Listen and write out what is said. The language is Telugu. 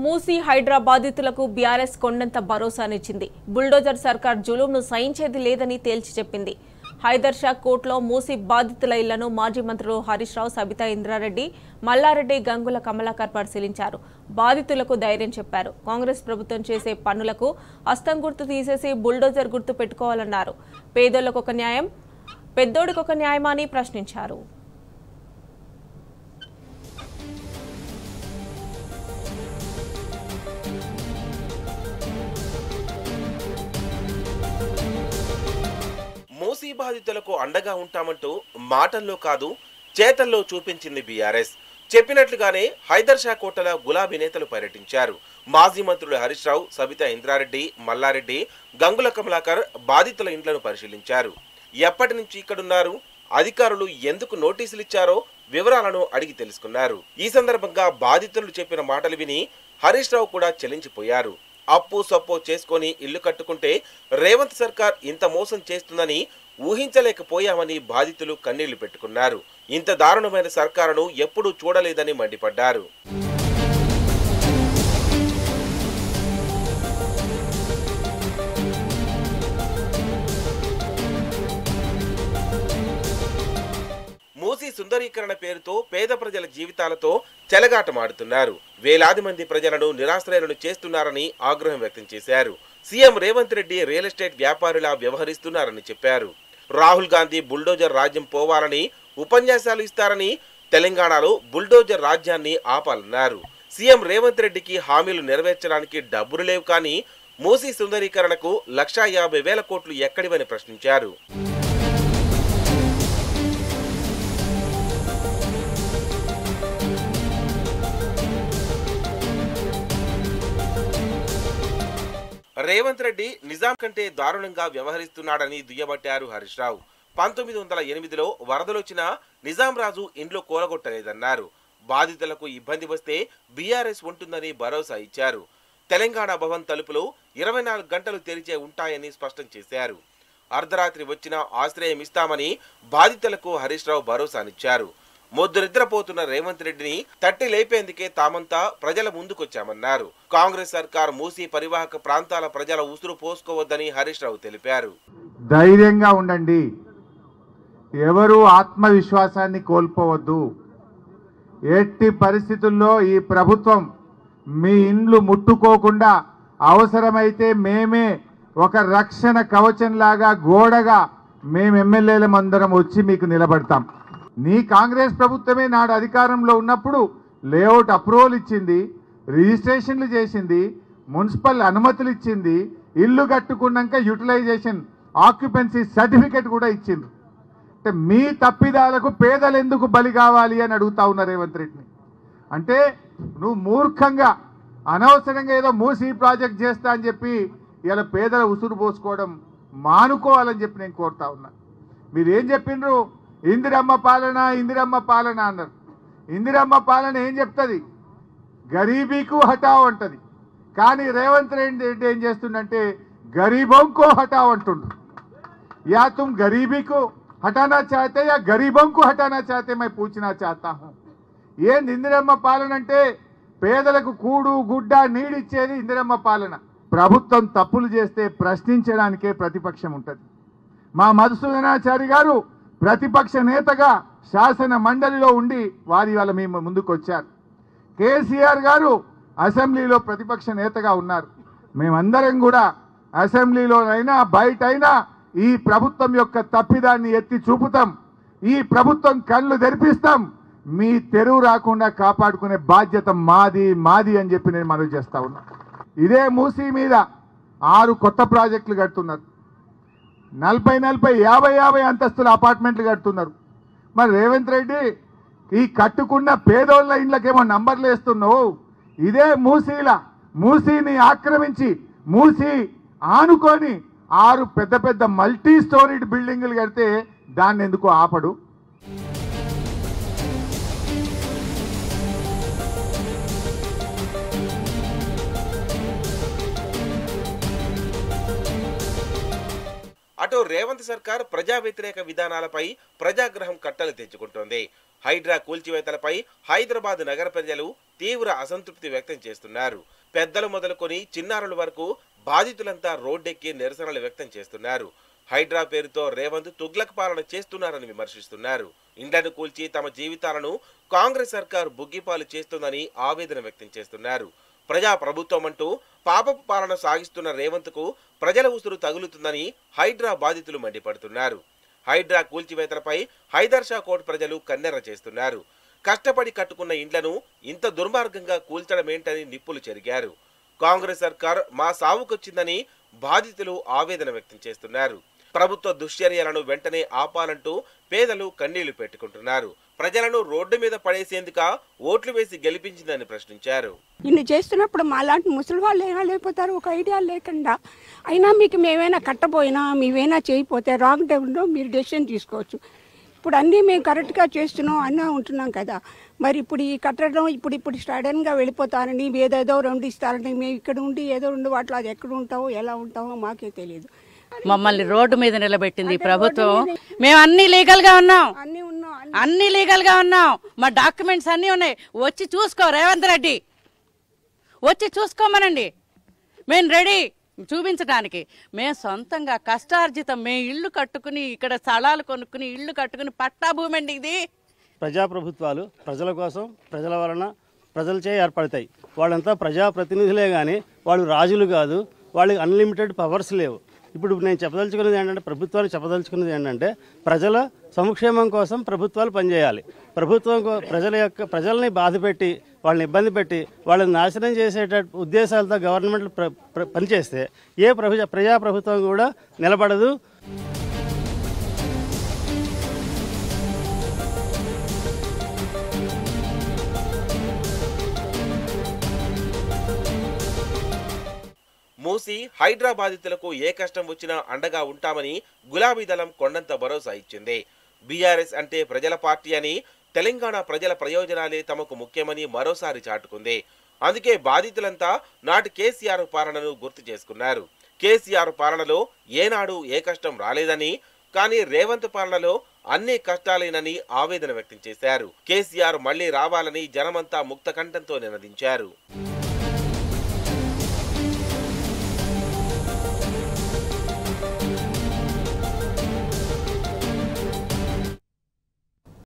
మూసీ హైడ్రా బాధితులకు బీఆర్ఎస్ కొండంత భరోసానిచ్చింది. బుల్డోజర్ సర్కార్ జులుంను సహించేది లేదని తేల్చి చెప్పింది. హైదర్ షా కోర్టులో మూసీ బాధితుల ఇళ్లను మాజీ మంత్రులు హరీష్ రావు, సబితా ఇంద్రారెడ్డి, మల్లారెడ్డి, గంగుల కమలాకర్ పరిశీలించారు. బాధితులకు ధైర్యం చెప్పారు. కాంగ్రెస్ ప్రభుత్వం చేసే పనులకు హస్తం గుర్తు తీసేసి బుల్డోజర్ గుర్తు పెట్టుకోవాలన్నారు. పేదోళ్లకు ఒక న్యాయం, పెద్దోడికి ఒక న్యాయమా అని ప్రశ్నించారు. మూసీ బాధితులకు అండగా ఉంటామంటూ మాటల్లో కాదు చేతల్లో చూపించింది బీఆర్ఎస్. చెప్పినట్లుగానే హైదర్ షా కోటల గులాబీ నేతలు పర్యటించారు. మాజీ మంత్రులు హరీష్ రావు, సబితా ఇంద్రారెడ్డి, మల్లారెడ్డి, గంగుల కమలాకర్ బాధితుల ఇండ్లను పరిశీలించారు. ఎప్పటి నుంచి ఇక్కడున్నారు, అధికారులు ఎందుకు నోటీసులు ఇచ్చారో వివరాలను అడిగి తెలుసుకున్నారు. ఈ సందర్భంగా బాధితులు చెప్పిన మాటలు విని హరీష్ రావు కూడా చెల్లించిపోయారు. అప్పు సొప్పు చేసుకొని ఇల్లు కట్టుకుంటే రేవంత్ సర్కార్ ఇంత మోసం చేస్తుందని ఊహించలేకపోయామని బాధితులు కన్నీళ్లు పెట్టుకున్నారు. ఇంత దారుణమైన సర్కారును ఎప్పుడూ చూడలేదని మండిపడ్డారు. మూసీ సుందరీకరణ పేరుతో పేద ప్రజల జీవితాలతో చెలగాటమాడుతున్నారు. వేలాది మంది ప్రజలను నిరాశ్రయులను చేస్తున్నారని ఆగ్రహం వ్యక్తం చేశారు. CM Revanth Reddy real estate వ్యాపారులా వ్యవహరిస్తున్నారని చెప్పారు. రాహుల్ గాంధీ బుల్డోజర్ రాజ్యం పోవాలని ఉపన్యాసాలు ఇస్తారని, తెలంగాణలో బుల్డోజర్ రాజ్యాన్ని ఆపాలన్నారు. సీఎం రేవంత్ రెడ్డికి హామీలు నెరవేర్చడానికి డబ్బులు లేవు, కానీ మూసీ సుందరీకరణకు 1,50,000 కోట్లు ఎక్కడివని ప్రశ్నించారు. రేవంత్ రెడ్డి నిజాం కంటే దారుణంగా వ్యవహరిస్తున్నాడని దుయ్యబట్టారు హరీష్ రావు. 1908లో వరదలొచ్చినా నిజాం రాజు ఇంట్లో కూలగొట్టలేదన్నారు. బాధితులకు ఇబ్బంది వస్తే బీఆర్ఎస్ ఉంటుందని భరోసా ఇచ్చారు. తెలంగాణ భవన్ తలుపులు 24 గంటలు తెరిచే ఉంటాయని స్పష్టం చేశారు. అర్ధరాత్రి వచ్చినా ఆశ్రయం ఇస్తామని బాధితులకు హరీష్ రావు భరోసానిచ్చారు. మొద్దు నిద్రపోతున్న రేవంత్ రెడ్డిని తట్టి లేపేందుకే తామంతా ప్రజల ముందుకొచ్చామన్నారు. కాంగ్రెస్ సర్కార్ మూసీ పరివాహక ప్రాంతాల ప్రజల ఉసురు పోసుకోవద్దని హరీష్ రావు తెలిపారు. ధైర్యంగా ఉండండి, ఎవరు ఆత్మవిశ్వాసాన్ని కోల్పోవద్దు. ఎట్టి పరిస్థితుల్లో ఈ ప్రభుత్వం మీ ఇండ్లు ముట్టుకోకుండా అవసరమైతే మేమే ఒక రక్షణ కవచంలాగా గోడగా మేము ఎమ్మెల్యేలమందరం వచ్చి మీకు నిలబడతాం. నీ కాంగ్రెస్ ప్రభుత్వమే నాడు అధికారంలో ఉన్నప్పుడు లేఅవుట్ అప్రూవల్ ఇచ్చింది, రిజిస్ట్రేషన్లు చేసింది, మున్సిపల్ అనుమతులు ఇచ్చింది, ఇల్లు కట్టుకున్నాక యూటిలైజేషన్ ఆక్యుపెన్సీ సర్టిఫికెట్ కూడా ఇచ్చింది. అంటే మీ తప్పిదాలకు పేదలు ఎందుకు బలి కావాలి అని అడుగుతా ఉన్నా రేవంత్ రెడ్డిని. అంటే నువ్వు మూర్ఖంగా అనవసరంగా ఏదో మూసీ ప్రాజెక్ట్ చేస్తా అని చెప్పి ఇలా పేదల ఉసురు పోసుకోవడం మానుకోవాలని చెప్పి నేను కోరుతా ఉన్నా. మీరేం చెప్పిండ్రు? ఇందిరమ్మ పాలన, ఇందిరమ్మ పాలన అన్నారు. ఇందిరమ్మ పాలన ఏం చెప్తుంది? గరీబీకు హటావ్ అంటది. కానీ రేవంత్ రెడ్డి ఏం చేస్తుండంటే గరీబోంకో హటావ్ అంటుండ్రు. या तुम गरीबी को हटाना चाहते या गरीबों को हटाना चाहते मैं पूछना चाहता हूं. ये इंदिरम्మ పాలన అంటే పేదలకు కూడు గుడ్డ నీడిచ్చేది ఇందిరమ్మ పాలన. ప్రభుత్వం తప్పులు చేస్తే ప్రశ్నించడానికే ప్రతిపక్షం ఉంటుంది. మా మధుసూదనాచారి గారు ప్రతిపక్ష నేతగా శాసన మండలిలో ఉండి వారి వాళ్ళ మేము ముందుకు వచ్చారు. కేసీఆర్ గారు అసెంబ్లీలో ప్రతిపక్ష నేతగా ఉన్నారు. మేమందరం కూడా అసెంబ్లీలోనైనా బయటైనా ఈ ప్రభుత్వం యొక్క తప్పిదాన్ని ఎత్తి చూపుతాం. ఈ ప్రభుత్వం కళ్ళు తెరిపిస్తాం. మీ తెరువు రాకుండా కాపాడుకునే బాధ్యత మాది మాది అని చెప్పి నేను మనవి చేస్తా ఉన్నా. ఇదే మూసీ మీద 6 కొత్త ప్రాజెక్టులు కడుతున్నారు. 40-50 అంతస్తుల అపార్ట్మెంట్లు కడుతున్నారు. మరి రేవంత్ రెడ్డి ఈ కట్టుకున్న పేదోళ్ళ ఇండ్లకేమో నంబర్లు వేస్తున్నావు. ఇదే మూసీని ఆక్రమించి మూసీ ఆనుకొని 6 పెద్ద పెద్ద మల్టీ స్టోరీడ్ బిల్డింగులు కడితే దాన్ని ఎందుకు ఆపడు? అటు రేవంత్ సర్కార్ ప్రజా వ్యతిరేక విధానాలపై ప్రజాగ్రహం కట్టలు తెచ్చుకుంటోంది. హైడ్రా కూల్చివేతలపై హైదరాబాద్ నగర ప్రజలు తీవ్ర అసంతృప్తి వ్యక్తం చేస్తున్నారు. పెద్దలు మొదలుకొని చిన్నారుల వరకు బాధితులంతా రోడ్డెక్కి నిరసనలు వ్యక్తం చేస్తున్నారు. హైడ్రా పేరుతో రేవంత్ తుగ్లక్ పాలన చేస్తున్నారని విమర్శిస్తున్నారు. ఇండ్లను కూల్చి తమ జీవితాలను కాంగ్రెస్ సర్కార్ బుగ్గిపాలు చేస్తుందని ఆవేదన వ్యక్తం చేస్తున్నారు. ప్రజా ప్రభుత్వం అంటూ పాపపు పాలన సాగిస్తున్న రేవంత్ కు ప్రజల ఉసురు తగులుతుందని హైడ్రా బాధితులు మండిపడుతున్నారు. హైడ్రా కూల్చివేతలపై హైదర్ షా కోట్ ప్రజలు కన్నెర్ర చేస్తున్నారు. కష్టపడి కట్టుకున్న ఇండ్లను ఇంత దుర్మార్గంగా కూల్చడమేంటని నిప్పులు చెరిగారు. కాంగ్రెస్ సర్కార్ మా సావుకొచ్చిందని బాధితులు ఆవేదన వ్యక్తం చేస్తున్నారు. ప్రభుత్వ దుశ్చర్యలను వెంటనే ఆపాలంటూ పేదలు కన్నీళ్లు పెట్టుకుంటున్నారు. ప్రజలను రోడ్డు మీద పడేసేందుక ఓట్లు వేసి గెలిపించిందని ప్రశ్నించారు. ఇన్ని చేస్తున్నప్పుడు మాలాంటి ముసలి వాళ్ళు ఏమైనా లేకపోతారు, ఒక ఐడియా లేకుండా. అయినా మీకు మేమైనా కట్టబోయినా మేమైనా చేయకపోతే రాంగ్ టైంలో మీరు డెసిషన్ తీసుకోవచ్చు. ఇప్పుడు అన్నీ మేము కరెక్ట్గా చేస్తున్నాం అన్నా ఉంటున్నాం కదా. మరి ఇప్పుడు ఈ కట్టడం ఇప్పుడు సడన్గా వెళ్ళిపోతారని ఏదేదో రెండు ఇస్తారని మేము ఇక్కడ ఉండి ఏదో రెండు వాటిలో అది ఎక్కడ ఉంటామో ఎలా ఉంటామో మాకే తెలియదు. మమ్మల్ని రోడ్డు మీద నిలబెట్టింది ప్రభుత్వం. మేము అన్ని లీగల్ గా ఉన్నాం, అన్ని లీగల్ గా ఉన్నాం. మా డాక్యుమెంట్స్ అన్ని ఉన్నాయి. వచ్చి చూసుకో రేవంత్ రెడ్డి, వచ్చి చూసుకోమనండి. మేము రెడీ చూపించడానికి. మేము సొంతంగా కష్టార్జితం మేము ఇల్లు కట్టుకుని ఇక్కడ స్థలాలు కొనుక్కుని ఇల్లు కట్టుకుని పట్టా భూమి అండి ఇది. ప్రజాప్రభుత్వాలు ప్రజల కోసం ప్రజల వలన ప్రజలచే ఏర్పడతాయి. వాళ్ళంతా ప్రజాప్రతినిధులే కానీ వాళ్ళు రాజులు కాదు. వాళ్ళకి అన్లిమిటెడ్ పవర్స్ లేవు. ఇప్పుడు నేను చెప్పదలుచుకున్నది ఏంటంటే, ప్రభుత్వాలు చెప్పదలుచుకున్నది ఏంటంటే, ప్రజల సంక్షేమం కోసం ప్రభుత్వాలు పనిచేయాలి. ప్రభుత్వం ప్రజల్ని బాధపెట్టి వాళ్ళని ఇబ్బంది పెట్టి వాళ్ళని నాశనం చేసేట ఉద్దేశాలతో గవర్నమెంట్ పనిచేస్తే ఏ ప్రజాప్రభుత్వం కూడా నిలబడదు. మూసి హైడ్రా బాధితులకు ఏ కష్టం వచ్చినా అండగా ఉంటామని గులాబీ దళం కొండంత భరోసా ఇచ్చింది. బీఆర్ఎస్ అంటే ప్రజల పార్టీ అని, తెలంగాణ ప్రజల ప్రయోజనాలే తమకు ముఖ్యమని మరోసారి చాటుకుంది. అందుకే బాధితులంతా నాటి కేసీఆర్ పాలనను గుర్తు చేసుకున్నారు. కేసీఆర్ పాలనలో ఏనాడు ఏ కష్టం రాలేదని, కానీ రేవంత్ పాలనలో అన్ని కష్టాలేనని ఆవేదన వ్యక్తం చేశారు. కేసీఆర్ మళ్లీ రావాలని జనమంతా ముక్త కంఠంతో నినదించారు.